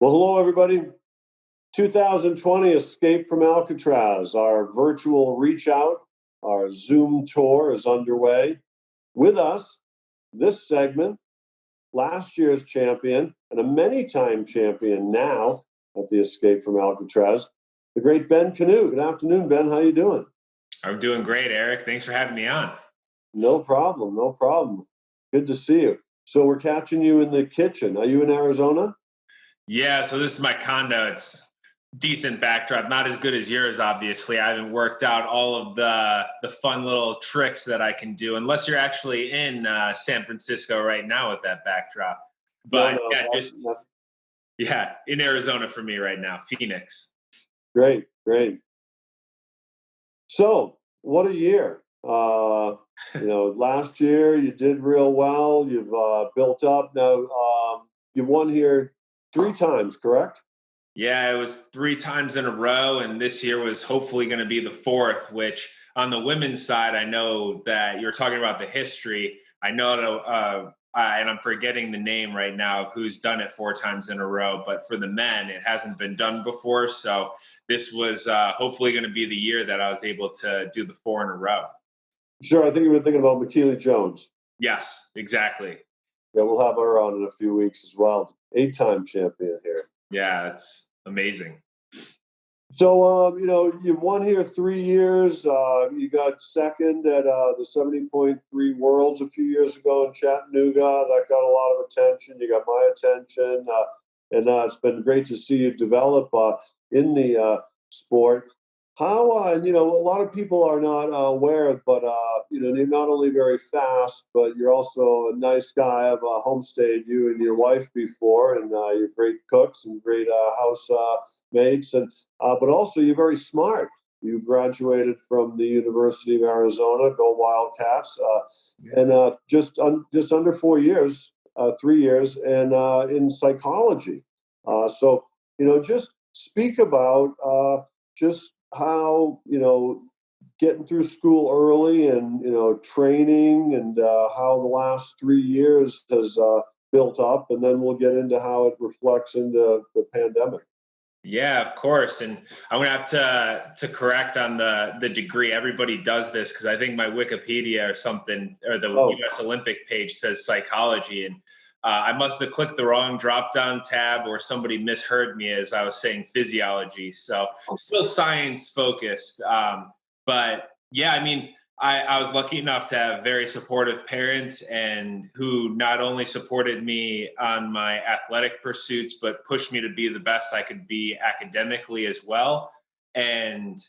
Well, hello, everybody. 2020 Escape from Alcatraz, our virtual reach out, our Zoom tour is underway. With us, this segment, last year's champion and a many-time champion now at the Escape from Alcatraz, the great Ben Kanute. Good afternoon, Ben. How you doing? I'm doing great, Eric. Thanks for having me on. No problem, no problem. Good to see you. So we're catching you in the kitchen. Are you in Arizona? Yeah, so this is my condo. It's decent backdrop, not as good as yours, obviously. I haven't worked out all of the fun little tricks that I can do, unless you're actually in San Francisco right now with that backdrop. But No, yeah, in Arizona for me right now, Phoenix. great, great. So, what a year. Last year you did real well. You've built up. Now, you won here 3 times, correct? Yeah, it was 3 times in a row, and this year was hopefully going to be the fourth, which on the women's side, I know that you're talking about the history. I know, and I'm forgetting the name right now of who's done it 4 times in a row, but for the men, it hasn't been done before. So this was hopefully going to be the year that I was able to do the 4 in a row. Sure, I think you were thinking about McKeely Jones. Yes, exactly. Yeah, we'll have her on in a few weeks as well. 8-time champion here. Yeah, it's amazing. So, you've won here 3 years. You got second at the 70.3 Worlds a few years ago in Chattanooga. That got a lot of attention. You got my attention. And it's been great to see you develop in the sport. How, a lot of people are not aware, but, you're not only very fast, but you're also a nice guy. I've homestayed you and your wife before, and you're great cooks and great house mates. But also you're very smart. You graduated from the University of Arizona, go Wildcats, and just under 4 years, 3 years, and in psychology. So, just speak about just how, getting through school early and, training and how the last 3 years has built up. And then we'll get into how it reflects into the pandemic. Yeah, of course. And I'm gonna have to correct on the degree. Everybody does this because I think my Wikipedia or something, or the US Olympic page says psychology. And I must have clicked the wrong drop-down tab, or somebody misheard me as I was saying physiology. So still science focused. But yeah, I mean, I was lucky enough to have very supportive parents, and who not only supported me on my athletic pursuits, but pushed me to be the best I could be academically as well. And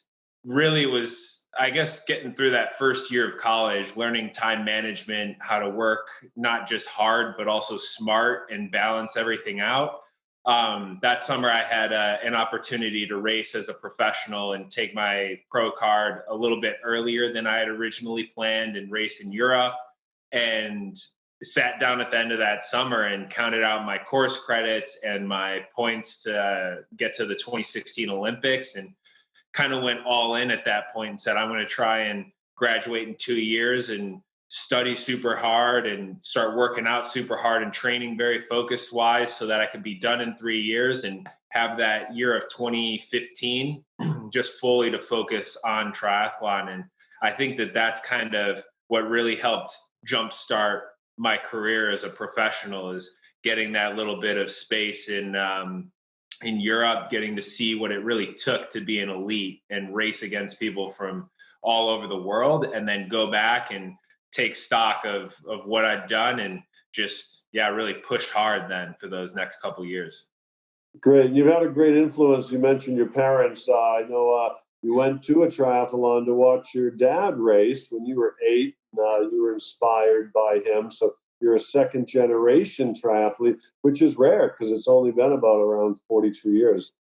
really was, I guess, getting through that first year of college, learning time management, how to work not just hard, but also smart and balance everything out. That summer, I had an opportunity to race as a professional and take my pro card a little bit earlier than I had originally planned and race in Europe. And sat down at the end of that summer and counted out my course credits and my points to get to the 2016 Olympics, and kind of went all in at that point and said, I'm going to try and graduate in 2 years and study super hard and start working out super hard and training very focused wise so that I could be done in 3 years and have that year of 2015 just fully to focus on triathlon. And I think that that's kind of what really helped jumpstart my career as a professional, is getting that little bit of space in Europe, getting to see what it really took to be an elite and race against people from all over the world, and then go back and take stock of what I'd done and just, really pushed hard then for those next couple of years. Great. You've had a great influence. You mentioned your parents. I know you went to a triathlon to watch your dad race when you were 8. You were inspired by him. So you're a second generation triathlete, which is rare because it's only been about around 42 years.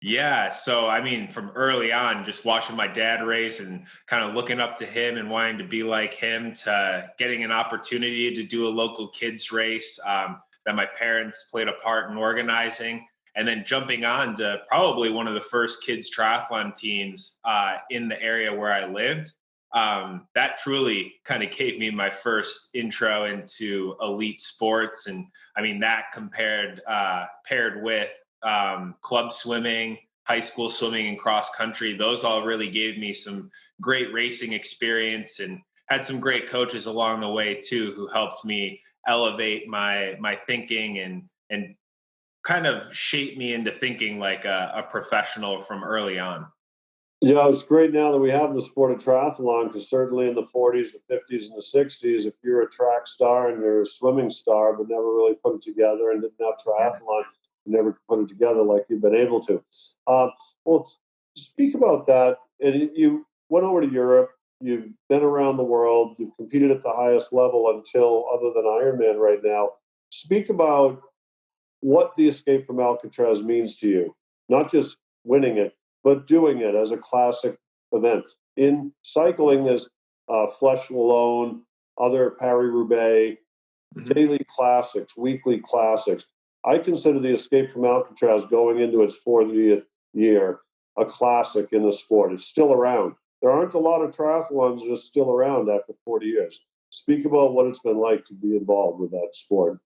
Yeah. So, I mean, from early on, just watching my dad race and kind of looking up to him and wanting to be like him, to getting an opportunity to do a local kids race that my parents played a part in organizing, and then jumping on to probably one of the first kids triathlon teams in the area where I lived. that truly kind of gave me my first intro into elite sports. And I mean, that paired with club swimming, high school swimming, and cross country, those all really gave me some great racing experience, and had some great coaches along the way too, who helped me elevate my thinking and kind of shape me into thinking like a professional from early on. Yeah, it's great now that we have the sport of triathlon, because certainly in the 40s, the 50s, and the 60s, if you're a track star and you're a swimming star, but never really put it together and didn't have triathlon, you never put it together like you've been able to. Well, speak about that. And you went over to Europe. You've been around the world. You've competed at the highest level until, other than Ironman right now. Speak about what the Escape from Alcatraz means to you, not just winning it, but doing it as a classic event. In cycling, there's Flesh Wallone, other Paris-Roubaix, daily classics, weekly classics. I consider the Escape from Alcatraz, going into its 40th year, a classic in the sport. It's still around. There aren't a lot of triathlons that are still around after 40 years. Speak about what it's been like to be involved with that sport.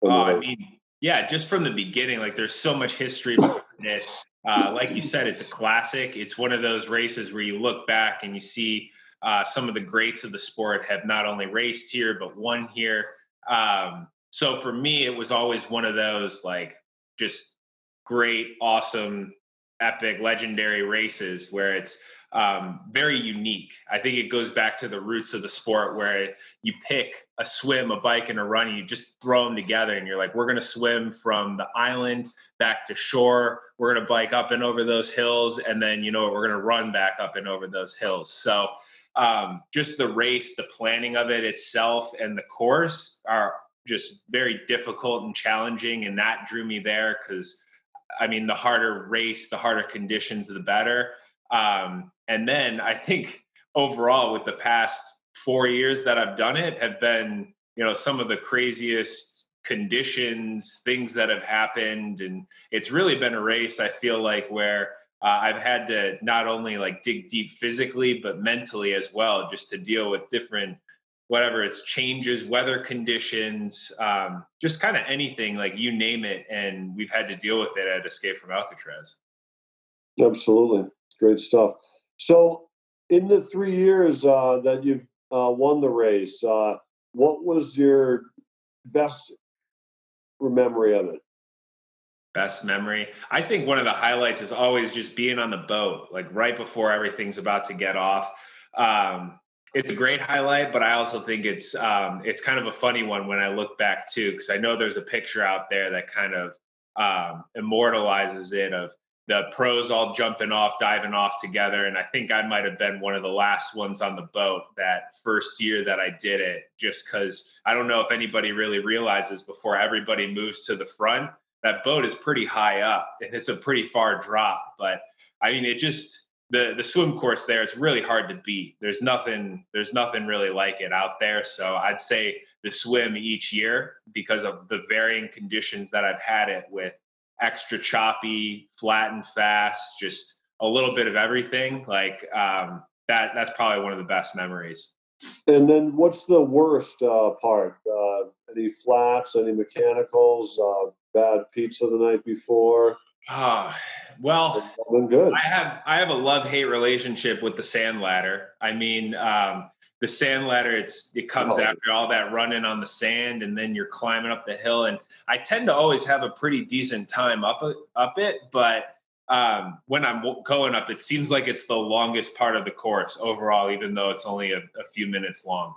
I mean, yeah, just from the beginning, like there's so much history behind it. Like you said, it's a classic. It's one of those races where you look back and you see some of the greats of the sport have not only raced here, but won here. So for me, it was always one of those like just great, awesome, epic, legendary races where it's very unique. I think it goes back to the roots of the sport, where you pick a swim, a bike, and a run, and you just throw them together, and you're like, we're going to swim from the island back to shore. We're going to bike up and over those hills, and then, you know, we're going to run back up and over those hills. So just the race, the planning of it itself, and the course are just very difficult and challenging, and that drew me there because, I mean, the harder race, the harder conditions, the better. And then I think overall, with the past 4 years that I've done it, have been, you know, some of the craziest conditions, things that have happened. And it's really been a race, I feel like, where I've had to not only like dig deep physically, but mentally as well, just to deal with different, whatever it's changes, weather conditions, just kind of anything, like you name it. And we've had to deal with it at Escape from Alcatraz. Absolutely. Great stuff. So, in the 3 years that you've won the race, what was your best memory of it? Best memory. I think one of the highlights is always just being on the boat, like right before everything's about to get off. It's a great highlight, but I also think it's kind of a funny one when I look back too, because I know there's a picture out there that kind of immortalizes it, of the pros all jumping off, diving off together. And I think I might have been one of the last ones on the boat that first year that I did it, just because I don't know if anybody really realizes, before everybody moves to the front, that boat is pretty high up and it's a pretty far drop. But I mean, it just, the swim course there is really hard to beat. There's nothing really like it out there. So I'd say the swim each year, because of the varying conditions that I've had it with, extra choppy, flat and fast, just a little bit of everything. Like that's probably one of the best memories. And then what's the worst part? Any flats, any mechanicals, bad pizza the night before? Well, good. I have a love-hate relationship with the sand ladder. I mean, the sand ladder, it comes after all that running on the sand, and then you're climbing up the hill. And I tend to always have a pretty decent time up it, but when I'm going up, it seems like it's the longest part of the course overall, even though it's only a few minutes long.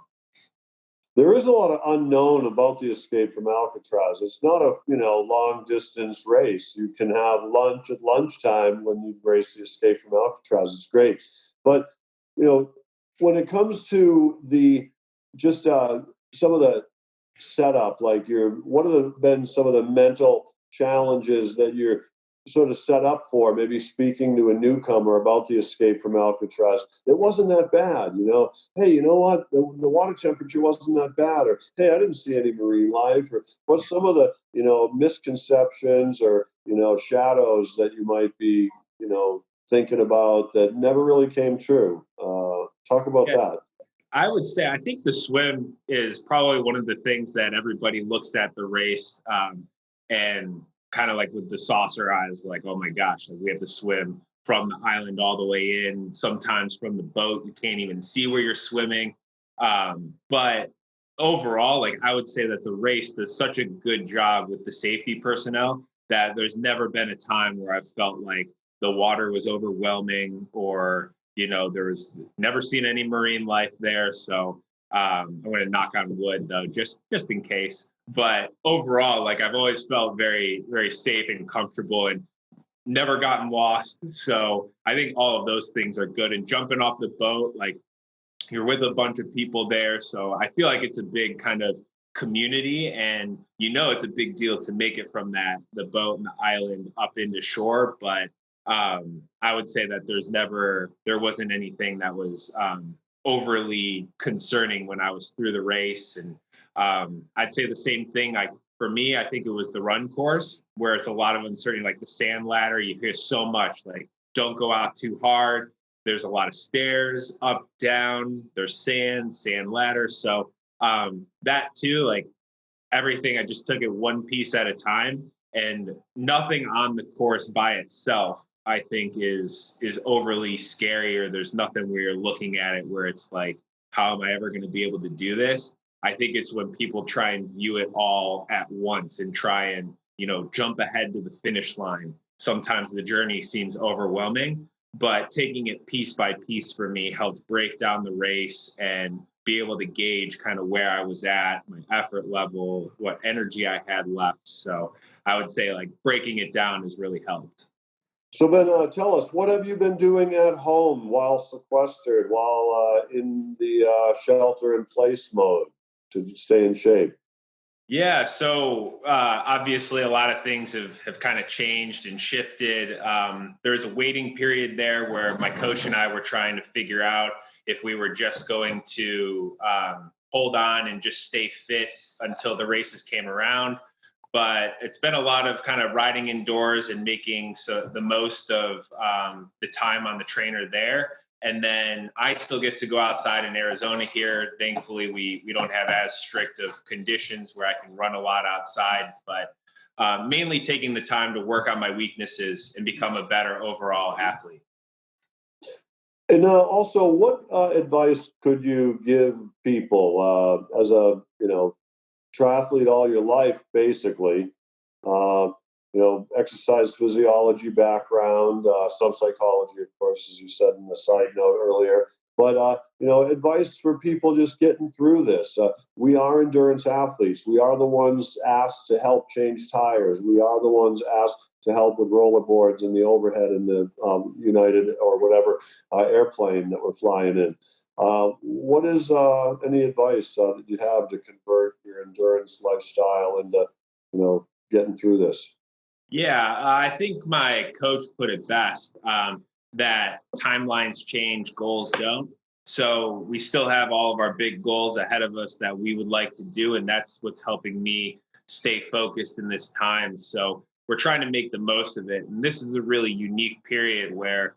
There is a lot of unknown about the Escape from Alcatraz. It's not a long distance race. You can have lunch at lunchtime when you race the Escape from Alcatraz. It's great, but when it comes to the just some of the setup, like what have been some of the mental challenges that you're sort of set up for, maybe speaking to a newcomer about the Escape from Alcatraz? It wasn't that bad, hey, you know what, the water temperature wasn't that bad, or hey, I didn't see any marine life, or what's some of the misconceptions or shadows that you might be thinking about that never really came true? Talk about Yeah, that. I would say I think the swim is probably one of the things that everybody looks at the race and kind of like with the saucer eyes, like, oh my gosh, like we have to swim from the island all the way in. Sometimes from the boat, you can't even see where you're swimming. But overall, like I would say that the race does such a good job with the safety personnel that there's never been a time where I've felt like the water was overwhelming or there was never seen any marine life there. So I'm going to knock on wood though, just in case. But overall, like I've always felt very, very safe and comfortable and never gotten lost. So I think all of those things are good. And jumping off the boat, like you're with a bunch of people there. So I feel like it's a big kind of community and it's a big deal to make it from the boat and the island up into shore. But I would say that there wasn't anything that was overly concerning when I was through the race. And I'd say the same thing. For me, I think it was the run course where it's a lot of uncertainty, like the sand ladder. You hear so much like, don't go out too hard. There's a lot of stairs up, down, there's sand ladder. So that too, like everything, I just took it one piece at a time and nothing on the course by itself, I think is overly scary or there's nothing where you're looking at it where it's like, how am I ever going to be able to do this? I think it's when people try and view it all at once and try and, jump ahead to the finish line. Sometimes the journey seems overwhelming, but taking it piece by piece for me helped break down the race and be able to gauge kind of where I was at, my effort level, what energy I had left. So I would say like breaking it down has really helped. So Ben, tell us, what have you been doing at home while sequestered, while in the shelter in place mode to stay in shape? Yeah, so obviously a lot of things have kind of changed and shifted. There's a waiting period there where my coach and I were trying to figure out if we were just going to hold on and just stay fit until the races came around. But it's been a lot of kind of riding indoors and making the most of the time on the trainer there. And then I still get to go outside in Arizona here. Thankfully, we don't have as strict of conditions where I can run a lot outside, but mainly taking the time to work on my weaknesses and become a better overall athlete. And also, what advice could you give people as a triathlete all your life, basically? Uh, exercise physiology background, some psychology, of course, as you said in the side note earlier. But advice for people just getting through this. We are endurance athletes. We are the ones asked to help change tires. We are the ones asked to help with rollerboards and the overhead in the United or whatever airplane that we're flying in. What is any advice that you have to convert your endurance lifestyle into, getting through this? Yeah, I think my coach put it best that timelines change, goals don't. So we still have all of our big goals ahead of us that we would like to do. And that's what's helping me stay focused in this time. So we're trying to make the most of it. And this is a really unique period where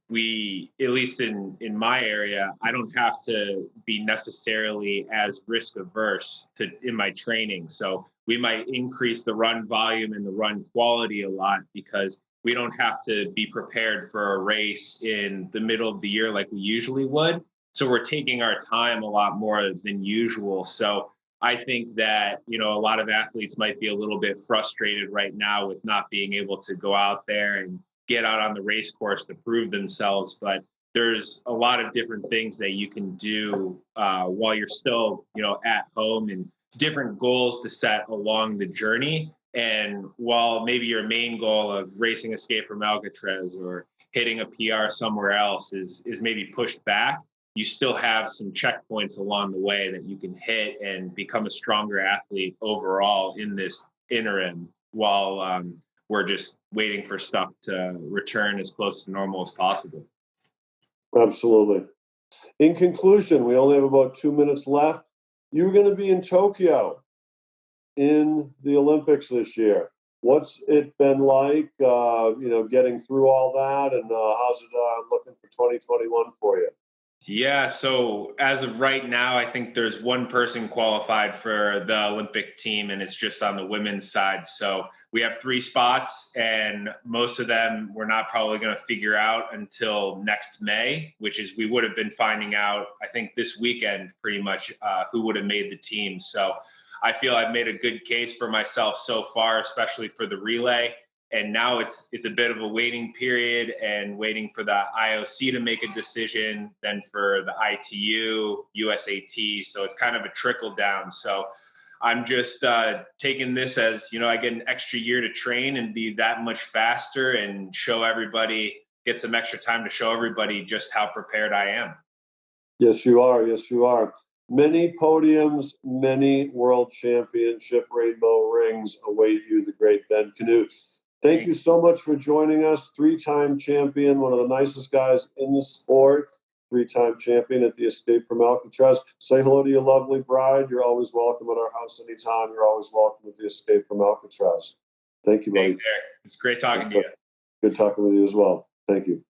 we, at least in my area, I don't have to be necessarily as risk averse in my training. So we might increase the run volume and the run quality a lot because we don't have to be prepared for a race in the middle of the year like we usually would. So we're taking our time a lot more than usual. So I think that, a lot of athletes might be a little bit frustrated right now with not being able to go out there and get out on the race course to prove themselves. But there's a lot of different things that you can do while you're still, at home and different goals to set along the journey. And while maybe your main goal of racing Escape from Alcatraz or hitting a PR somewhere else is maybe pushed back, you still have some checkpoints along the way that you can hit and become a stronger athlete overall in this interim while we're just waiting for stuff to return as close to normal as possible. Absolutely. In conclusion, we only have about 2 minutes left. You're going to be in Tokyo in the Olympics this year. What's it been like, getting through all that, and how's it looking for 2021 for you? Yeah, so as of right now, I think there's one person qualified for the Olympic team, and it's just on the women's side. So we have 3 spots, and most of them we're not probably going to figure out until next May, which is we would have been finding out, I think, this weekend pretty much who would have made the team. So I feel I've made a good case for myself so far, especially for the relay. And now it's a bit of a waiting period and waiting for the IOC to make a decision, then for the ITU, USAT. So it's kind of a trickle down. So I'm just taking this as, I get an extra year to train and be that much faster and show everybody, get some extra time to show everybody just how prepared I am. Yes, you are. Yes, you are. Many podiums, many world championship rainbow rings await you, the great Ben Kanute. Thank you so much for joining us. 3-time champion, one of the nicest guys in the sport. 3-time champion at the Escape from Alcatraz. Say hello to your lovely bride. You're always welcome at our house anytime. You're always welcome at the Escape from Alcatraz. Thank you, buddy. Thanks, Eric. It's great talking to you. Good talking with you as well. Thank you.